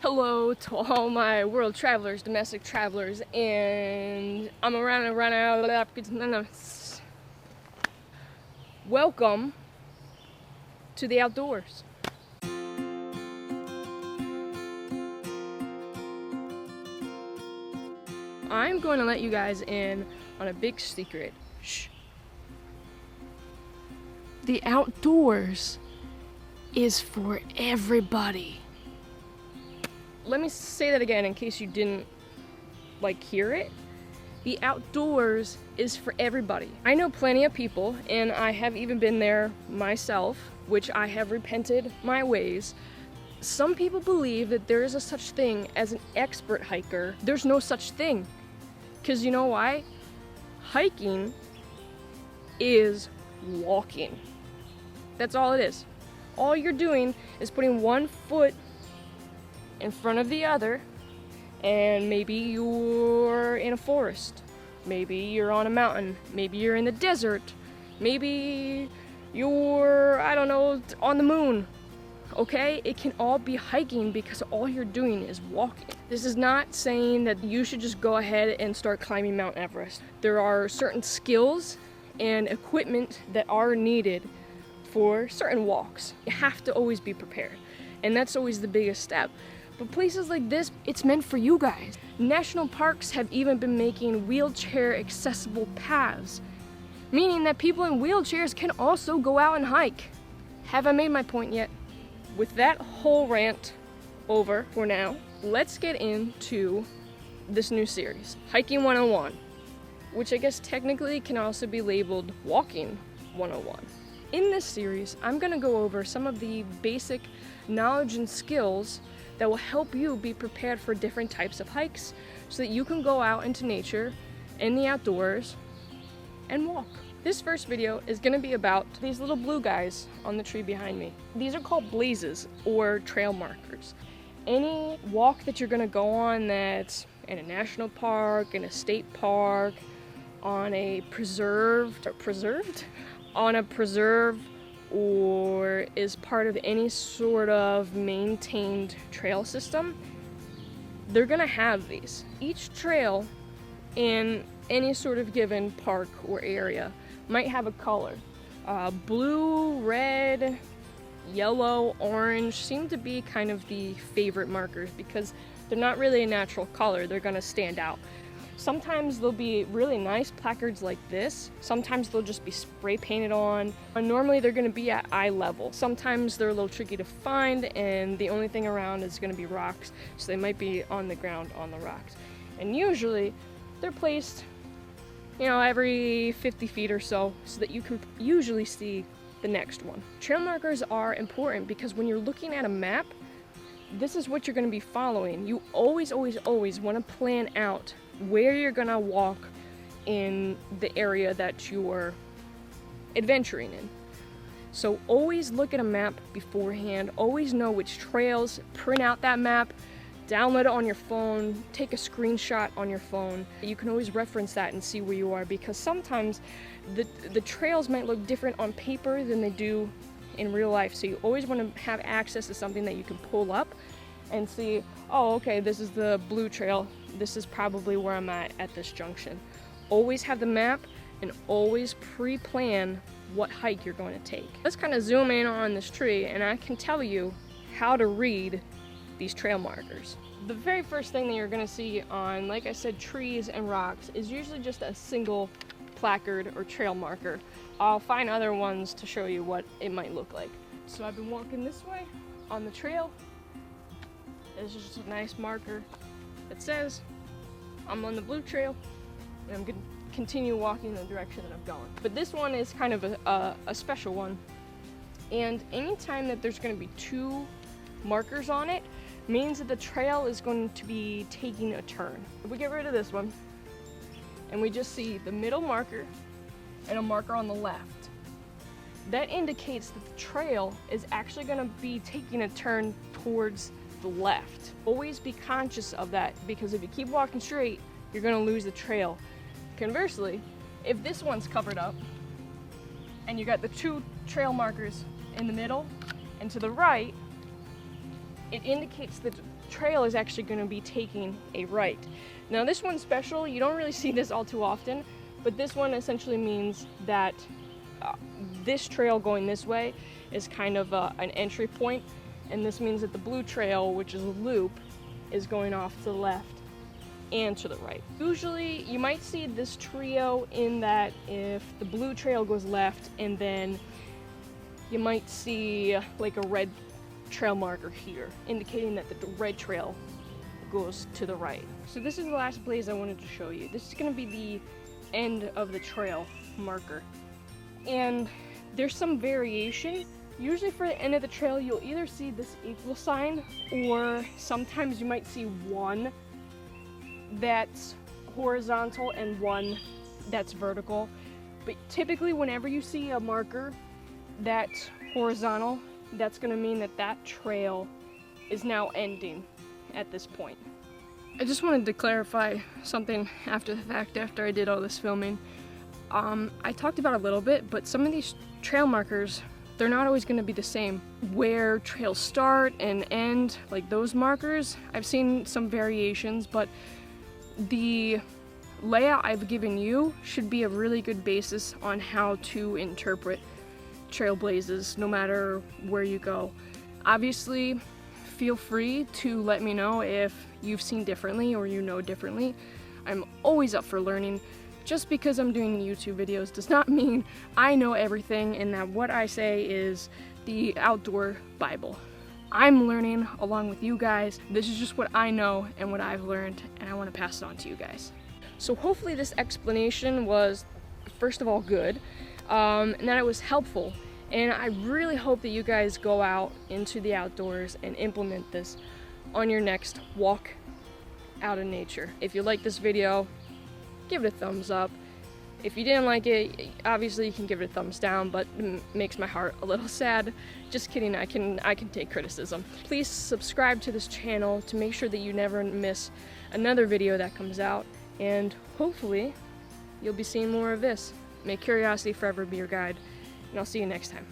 Hello to all my world travelers, domestic travelers, and I'm around. Welcome to the outdoors. I'm going to let you guys in on a big secret. Shh. The outdoors is for everybody. Let me say that again in case you didn't hear it. The outdoors is for everybody. I know plenty of people, and I have even been there myself, which I have repented my ways. Some people believe that there is a such thing as an expert hiker. There's no such thing. Because you know why? Hiking is walking. That's all it is. All you're doing is putting one foot in front of the other, and maybe you're in a forest, maybe you're on a mountain, maybe you're in the desert, maybe you're, I don't know, on the moon. Okay? It can all be hiking because all you're doing is walking. This is not saying that you should just go ahead and start climbing Mount Everest. There are certain skills and equipment that are needed for certain walks. You have to always be prepared, and that's always the biggest step. But places like this, it's meant for you guys. National parks have even been making wheelchair accessible paths, meaning that people in wheelchairs can also go out and hike. Have I made my point yet? With that whole rant over for now, let's get into this new series, Hiking 101, which I guess technically can also be labeled Walking 101. In this series, I'm going to go over some of the basic knowledge and skills that will help you be prepared for different types of hikes so that you can go out into nature, in the outdoors, and walk. This first video is going to be about these little blue guys on the tree behind me. These are called blazes, or trail markers. Any walk that you're going to go on that's in a national park, in a state park, on a preserve, or is part of any sort of maintained trail system, they're gonna have these. Each trail in any sort of given park or area might have a color. Blue, red, yellow, orange seem to be kind of the favorite markers because they're not really a natural color. They're gonna stand out. Sometimes they'll be really nice placards like this. Sometimes they'll just be spray painted on. And normally they're going to be at eye level. Sometimes they're a little tricky to find, and the only thing around is going to be rocks, so they might be on the ground on the rocks. And usually they're placed, every 50 feet or so that you can usually see the next one. Trail markers are important because when you're looking at a map, this is what you're going to be following. You always want to plan out where you're gonna walk in the area that you're adventuring in. So always look at a map beforehand, always know which trails, print out that map, download it on your phone, take a screenshot on your phone. You can always reference that and see where you are, because sometimes the trails might look different on paper than they do in real life. So you always want to have access to something that you can pull up and see, oh, okay, this is the blue trail. This is probably where I'm at this junction. Always have the map and always pre-plan what hike you're going to take. Let's kind of zoom in on this tree and I can tell you how to read these trail markers. The very first thing that you're going to see on, like I said, trees and rocks is usually just a single placard or trail marker. I'll find other ones to show you what it might look like. So I've been walking this way on the trail. There's just a nice marker that says I'm on the blue trail, and I'm going to continue walking in the direction that I'm going. But this one is kind of a special one, and anytime that there's going to be two markers on it means that the trail is going to be taking a turn. If we get rid of this one and we just see the middle marker and a marker on the left, that indicates that the trail is actually going to be taking a turn towards the left. Always be conscious of that, because if you keep walking straight, you're going to lose the trail. Conversely, if this one's covered up and you got the two trail markers in the middle and to the right, it indicates that the trail is actually going to be taking a right. Now this one's special, you don't really see this all too often, but this one essentially means that this trail going this way is kind of an entry point, and this means that the blue trail, which is a loop, is going off to the left and to the right. Usually you might see this trio in that if the blue trail goes left, and then you might see like a red trail marker here, indicating that the red trail goes to the right. So this is the last blaze I wanted to show you. This is going to be the end of the trail marker. And there's some variation. Usually for the end of the trail, you'll either see this equal sign, or sometimes you might see one that's horizontal and one that's vertical. But typically whenever you see a marker that's horizontal, that's going to mean that that trail is now ending at this point. I just wanted to clarify something after the fact, after I did all this filming. I talked about a little bit, but some of these trail markers, they're not always going to be the same. Where trails start and end, like those markers, I've seen some variations, but the layout I've given you should be a really good basis on how to interpret trail blazes no matter where you go. Obviously, feel free to let me know if you've seen differently or you know differently. I'm always up for learning. Just because I'm doing YouTube videos does not mean I know everything and that what I say is the outdoor Bible. I'm learning along with you guys. This is just what I know and what I've learned, and I want to pass it on to you guys. So hopefully this explanation was, first of all, good, and that it was helpful. And I really hope that you guys go out into the outdoors and implement this on your next walk out in nature. If you like this video, give it a thumbs up. If you didn't like it, obviously you can give it a thumbs down, but it makes my heart a little sad. Just kidding, I can take criticism. Please subscribe to this channel to make sure that you never miss another video that comes out, and hopefully you'll be seeing more of this. May curiosity forever be your guide, and I'll see you next time.